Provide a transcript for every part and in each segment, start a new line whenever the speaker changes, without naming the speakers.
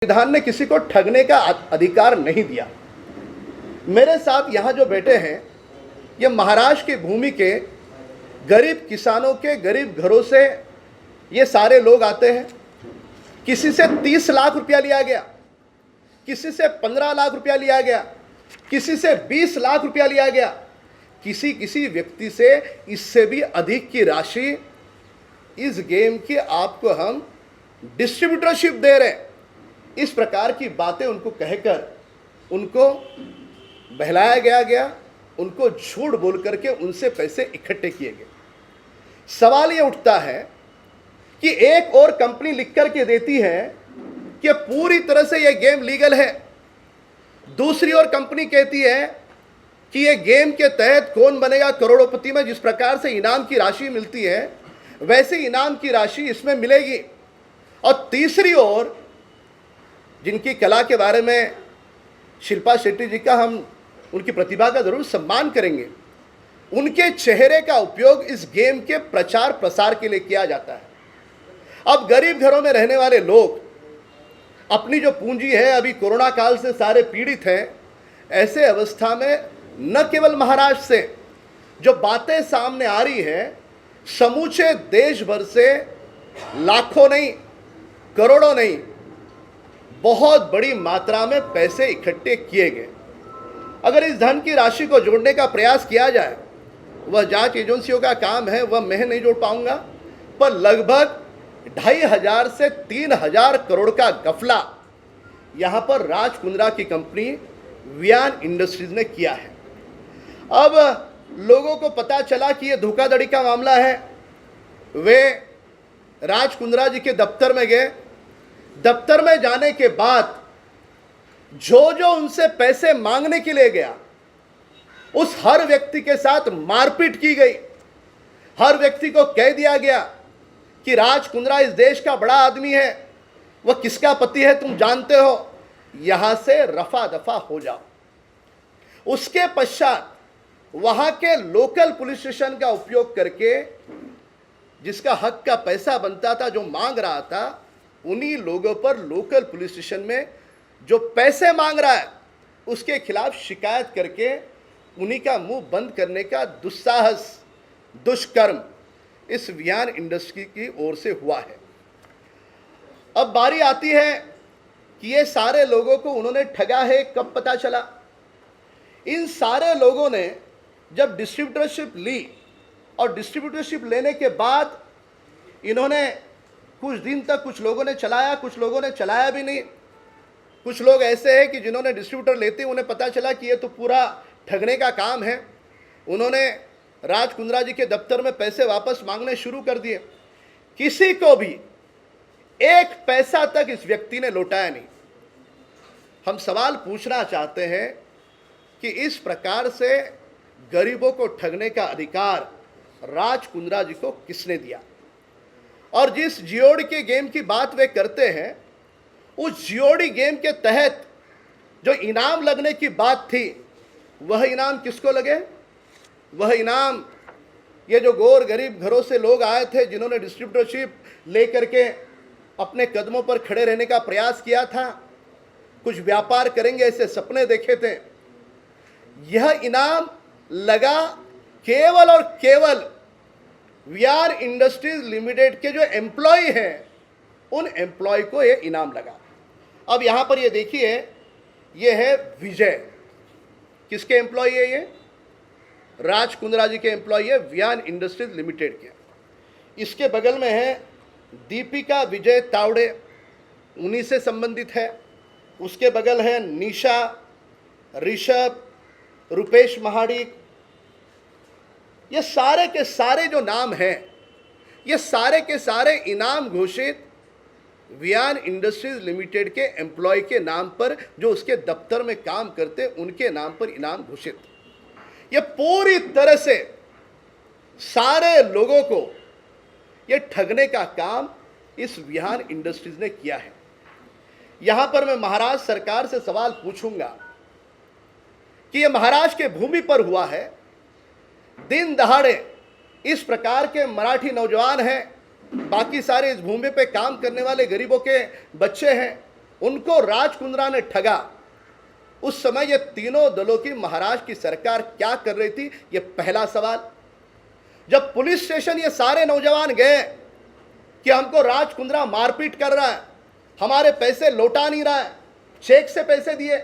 संविधान ने किसी को ठगने का अधिकार नहीं दिया। मेरे साथ यहाँ जो बैठे हैं ये महाराष्ट्र की भूमि के गरीब किसानों के गरीब घरों से ये सारे लोग आते हैं। किसी से 30 लाख रुपया लिया गया, किसी से 15 लाख रुपया लिया गया, किसी से 20 लाख रुपया लिया गया, किसी व्यक्ति से इससे भी अधिक की राशि इस गेम की आपको हम डिस्ट्रीब्यूटरशिप दे रहे हैं। इस प्रकार की बातें उनको कहकर उनको बहलाया गया, उनको झूठ बोल करके उनसे पैसे इकट्ठे किए गए। सवाल ये उठता है कि एक और कंपनी लिख करके देती है कि पूरी तरह से यह गेम लीगल है, दूसरी ओर कंपनी कहती है कि यह गेम के तहत कौन बनेगा करोड़पति में, जिस प्रकार से इनाम की राशि मिलती है वैसे इनाम की राशि इसमें मिलेगी। और तीसरी ओर जिनकी कला के बारे में शिल्पा शेट्टी जी का हम उनकी प्रतिभा का जरूर सम्मान करेंगे, उनके चेहरे का उपयोग इस गेम के प्रचार प्रसार के लिए किया जाता है। अब गरीब घरों में रहने वाले लोग अपनी जो पूंजी है, अभी कोरोना काल से सारे पीड़ित हैं। ऐसे अवस्था में न केवल महाराष्ट्र से जो बातें सामने आ रही है, समूचे देश भर से लाखों नहीं करोड़ों नहीं बहुत बड़ी मात्रा में पैसे इकट्ठे किए गए। अगर इस धन की राशि को जोड़ने का प्रयास किया जाए, वह जांच एजेंसियों का काम है, वह मैं नहीं जोड़ पाऊंगा, पर लगभग 2500 से 3000 करोड़ का गफला यहां पर राज कुंद्रा की कंपनी वियान इंडस्ट्रीज ने किया है। अब लोगों को पता चला कि यह धोखाधड़ी का मामला है। वे राज कुंद्रा जी के दफ्तर में गए। दफ्तर में जाने के बाद जो उनसे पैसे मांगने के लिए गया, उस हर व्यक्ति के साथ मारपीट की गई। हर व्यक्ति को कह दिया गया कि राज कुंद्रा इस देश का बड़ा आदमी है, वह किसका पति है तुम जानते हो, यहां से रफा दफा हो जाओ। उसके पश्चात वहां के लोकल पुलिस स्टेशन का उपयोग करके जिसका हक का पैसा बनता था, जो मांग रहा था, उन्हीं लोगों पर लोकल पुलिस स्टेशन में जो पैसे मांग रहा है उसके खिलाफ शिकायत करके उन्हीं का मुंह बंद करने का दुस्साहस दुष्कर्म इस वियान इंडस्ट्री की ओर से हुआ है। अब बारी आती है कि ये सारे लोगों को उन्होंने ठगा है, कब पता चला? इन सारे लोगों ने जब डिस्ट्रीब्यूटरशिप ली और डिस्ट्रीब्यूटरशिप लेने के बाद इन्होंने कुछ दिन तक कुछ लोगों ने चलाया, कुछ लोगों ने चलाया भी नहीं। कुछ लोग ऐसे हैं कि जिन्होंने डिस्ट्रीब्यूटर लेते उन्हें पता चला कि ये तो पूरा ठगने का काम है, उन्होंने राज कुंद्रा जी के दफ्तर में पैसे वापस मांगने शुरू कर दिए। किसी को भी एक पैसा तक इस व्यक्ति ने लौटाया नहीं। हम सवाल पूछना चाहते हैं कि इस प्रकार से गरीबों को ठगने का अधिकार राज कुंद्रा जी को किसने दिया? और जिस जीओडी के गेम की बात वे करते हैं, उस जीओडी गेम के तहत जो इनाम लगने की बात थी, वह इनाम किसको लगे? वह इनाम ये जो गौर गरीब घरों से लोग आए थे, जिन्होंने डिस्ट्रीब्यूटरशिप लेकर के अपने कदमों पर खड़े रहने का प्रयास किया था, कुछ व्यापार करेंगे ऐसे सपने देखे थे। यह इनाम लगा केवल और केवल वियान इंडस्ट्रीज लिमिटेड के जो एम्प्लॉय हैं, उन एम्प्लॉय को यह इनाम लगा। अब यहां पर ये देखिए, ये है विजय। किसके एम्प्लॉय है ये? राज कुंद्रा जी के एम्प्लॉय है, वियान इंडस्ट्रीज लिमिटेड के। इसके बगल में है दीपिका विजय तावड़े, उन्हीं से संबंधित है। उसके बगल है निशा, ऋषभ, रुपेश महाडिक। ये सारे के सारे जो नाम हैं, ये सारे के सारे इनाम घोषित वियान इंडस्ट्रीज लिमिटेड के एम्प्लॉय के नाम पर, जो उसके दफ्तर में काम करते उनके नाम पर इनाम घोषित। ये पूरी तरह से सारे लोगों को ये ठगने का काम इस वियान इंडस्ट्रीज ने किया है। यहां पर मैं महाराष्ट्र सरकार से सवाल पूछूंगा कि ये महाराष्ट्र के भूमि पर हुआ है, दिन दहाड़े इस प्रकार के मराठी नौजवान हैं, बाकी सारे इस भूमि पे काम करने वाले गरीबों के बच्चे हैं, उनको राज कुंद्रा ने ठगा। उस समय ये तीनों दलों की महाराष्ट्र की सरकार क्या कर रही थी, ये पहला सवाल। जब पुलिस स्टेशन ये सारे नौजवान गए कि हमको राज कुंद्रा मारपीट कर रहा है, हमारे पैसे लौटा नहीं रहा है, चेक से पैसे दिए,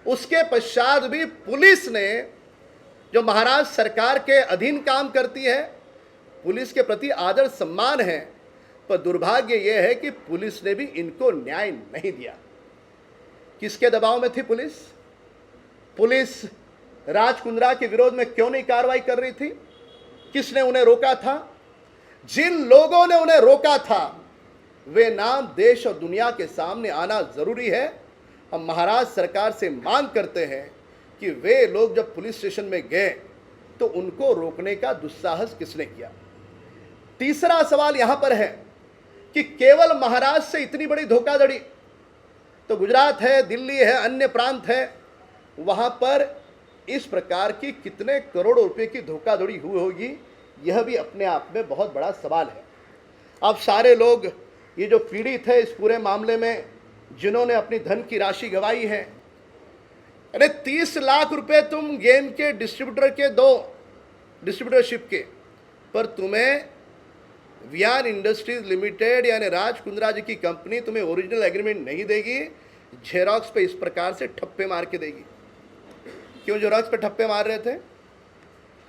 उसके पश्चात भी पुलिस ने, जो महाराष्ट्र सरकार के अधीन काम करती है, पुलिस के प्रति आदर सम्मान है, पर दुर्भाग्य यह है कि पुलिस ने भी इनको न्याय नहीं दिया। किसके दबाव में थी पुलिस? पुलिस राज कुंद्रा के विरोध में क्यों नहीं कार्रवाई कर रही थी? किसने उन्हें रोका था? जिन लोगों ने उन्हें रोका था वे नाम देश और दुनिया के सामने आना जरूरी है। हम महाराष्ट्र सरकार से मांग करते हैं कि वे लोग जब पुलिस स्टेशन में गए तो उनको रोकने का दुस्साहस किसने किया? तीसरा सवाल यहां पर है कि केवल महाराष्ट्र से इतनी बड़ी धोखाधड़ी तो गुजरात है, दिल्ली है, अन्य प्रांत है, वहां पर इस प्रकार की कितने करोड़ों रुपए की धोखाधड़ी हुई होगी, यह भी अपने आप में बहुत बड़ा सवाल है। अब सारे लोग ये जो पीड़ित है इस पूरे मामले में, जिन्होंने अपनी धन की राशि गंवाई है, अरे 30 लाख रुपए तुम गेम के डिस्ट्रीब्यूटर के दो, डिस्ट्रीब्यूटरशिप के, पर तुम्हें वियान इंडस्ट्रीज लिमिटेड यानी राज कुंद्रा जी की कंपनी तुम्हें ओरिजिनल एग्रीमेंट नहीं देगी, जेरॉक्स पे इस प्रकार से ठप्पे मार के देगी। क्यों जेरॉक्स पे ठप्पे मार रहे थे?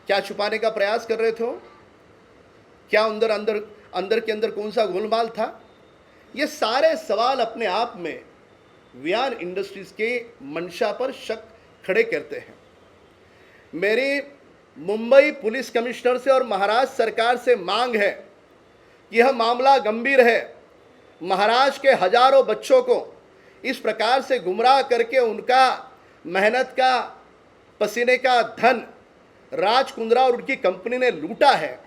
क्या छुपाने का प्रयास कर रहे थे? क्या अंदर के अंदर कौन सा गोलमाल था? ये सारे सवाल अपने आप में वियान इंडस्ट्रीज के मंशा पर शक खड़े करते हैं। मेरी मुंबई पुलिस कमिश्नर से और महाराष्ट्र सरकार से मांग है, यह मामला गंभीर है। महाराष्ट्र के हजारों बच्चों को इस प्रकार से गुमराह करके उनका मेहनत का, पसीने का धन राज कुंद्रा और उनकी कंपनी ने लूटा है।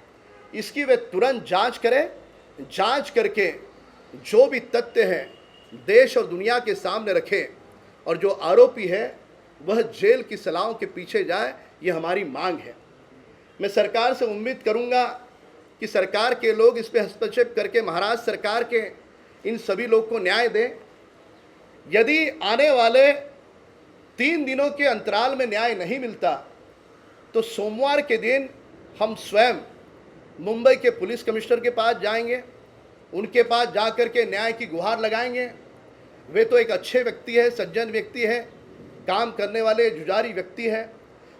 इसकी वे तुरंत जांच करें, जांच करके जो भी तथ्य हैं देश और दुनिया के सामने रखें, और जो आरोपी है वह जेल की सलाहों के पीछे जाए, ये हमारी मांग है। मैं सरकार से उम्मीद करूंगा कि सरकार के लोग इस पे हस्तक्षेप करके महाराष्ट्र सरकार के इन सभी लोग को न्याय दें। यदि आने वाले 3 दिनों के अंतराल में न्याय नहीं मिलता तो सोमवार के दिन हम स्वयं मुंबई के पुलिस कमिश्नर के पास जाएंगे, उनके पास जाकर के न्याय की गुहार लगाएंगे। वे तो एक अच्छे व्यक्ति है, सज्जन व्यक्ति है, काम करने वाले जुझारू व्यक्ति है,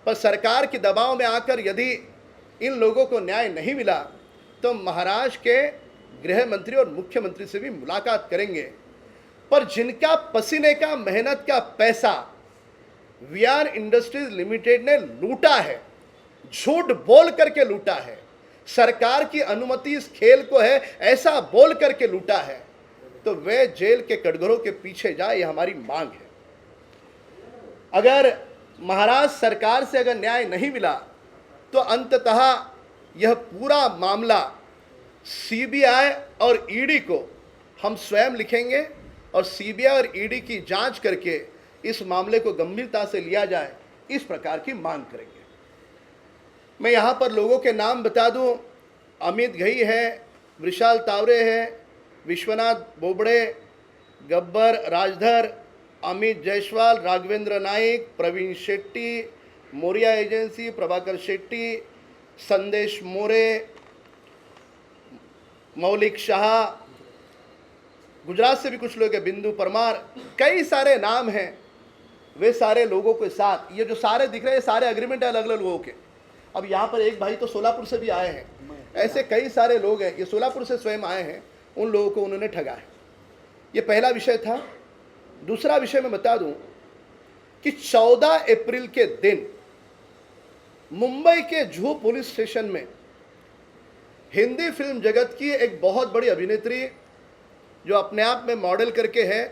पर सरकार के दबाव में आकर यदि इन लोगों को न्याय नहीं मिला तो महाराष्ट्र के गृह मंत्री और मुख्यमंत्री से भी मुलाकात करेंगे। पर जिनका पसीने का, मेहनत का पैसा वियान इंडस्ट्रीज लिमिटेड ने लूटा है, झूठ बोल करके लूटा है, सरकार की अनुमति इस खेल को है ऐसा बोल करके लूटा है, तो वे जेल के कटघरों के पीछे जाए, यह हमारी मांग है। अगर महाराष्ट्र सरकार से अगर न्याय नहीं मिला तो अंततः यह पूरा मामला सीबीआई और ईडी को हम स्वयं लिखेंगे और सीबीआई और ईडी की जांच करके इस मामले को गंभीरता से लिया जाए, इस प्रकार की मांग करेंगे। मैं यहाँ पर लोगों के नाम बता दूँ, अमित घई है, विशाल तावरे है, विश्वनाथ बोबड़े, गब्बर राजधर, अमित जायसवाल, राघवेंद्र नाइक, प्रवीण शेट्टी, मोरिया एजेंसी, प्रभाकर शेट्टी, संदेश मोरे, मौलिक शाह, गुजरात से भी कुछ लोग हैं, बिंदु परमार, कई सारे नाम हैं। वे सारे लोगों के साथ ये जो सारे दिख रहे हैं, सारे एग्रीमेंट है अलग अलग लोगों के। अब यहाँ पर एक भाई तो सोलापुर से भी आए हैं, ऐसे कई सारे लोग हैं, ये सोलापुर से स्वयं आए हैं, उन लोगों को उन्होंने ठगा है। ये पहला विषय था। दूसरा विषय मैं बता दूं कि 14 अप्रैल के दिन मुंबई के जुहू पुलिस स्टेशन में हिंदी फिल्म जगत की एक बहुत बड़ी अभिनेत्री जो अपने आप में मॉडल करके है,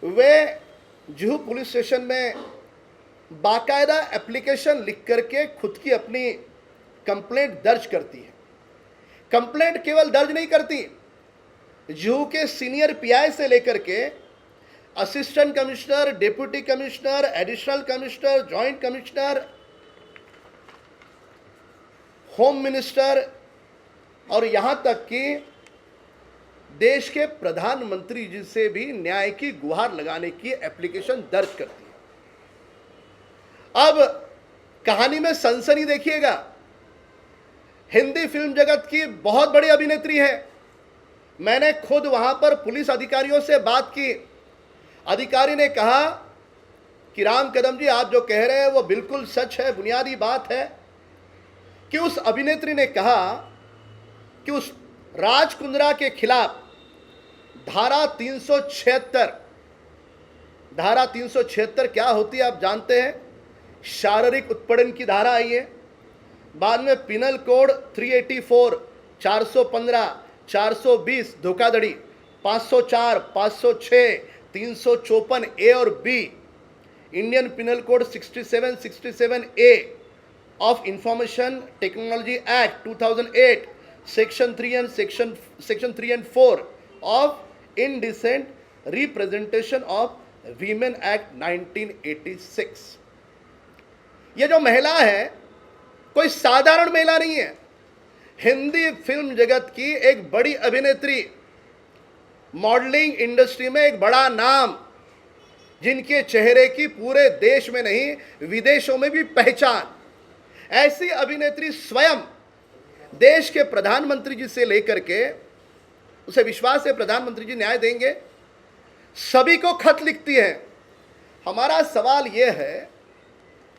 वे जुहू पुलिस स्टेशन में बाकायदा एप्लीकेशन लिख करके खुद की अपनी कंप्लेंट दर्ज करती है। कंप्लेंट केवल दर्ज नहीं करती, जुहू के सीनियर पीआई से लेकर के assistant commissioner, deputy commissioner, additional commissioner, joint commissioner, home minister और यहाँ तक कि देश के प्रधानमंत्री जी से भी न्याय की गुहार लगाने की एप्लीकेशन दर्ज करती है। अब कहानी में सनसनी देखिएगा। हिंदी फिल्म जगत की बहुत बड़ी अभिनेत्री है। मैंने खुद वहां पर पुलिस अधिकारियों से बात की। अधिकारी ने कहा कि राम कदम जी, आप जो कह रहे हैं वो बिल्कुल सच है, बुनियादी बात है कि उस अभिनेत्री ने कहा कि उस राज कुंद्रा के खिलाफ धारा 376 क्या होती है आप जानते हैं? शारीरिक उत्पीड़न की धारा आई है। बाद में पिनल कोड 384, 415, 420 धोखाधड़ी, 504, 506, 354 ए और B, Indian penal code 67 A of information technology act 2008, section 3 and 4 of indecent representation of women act 1986। ये जो महिला है कोई साधारण महिला नहीं है। हिंदी फिल्म जगत की एक बड़ी अभिनेत्री, मॉडलिंग इंडस्ट्री में एक बड़ा नाम, जिनके चेहरे की पूरे देश में नहीं विदेशों में भी पहचान। ऐसी अभिनेत्री स्वयं देश के प्रधानमंत्री जी से लेकर के, उसे विश्वास है प्रधानमंत्री जी न्याय देंगे, सभी को खत लिखती है। हमारा सवाल यह है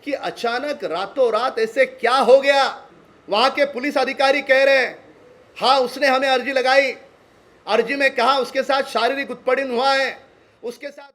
कि अचानक रातों रात ऐसे क्या हो गया? वहां के पुलिस अधिकारी कह रहे हैं हाँ उसने हमें अर्जी लगाई, अर्जी में कहा उसके साथ शारीरिक उत्पीड़न हुआ है, उसके साथ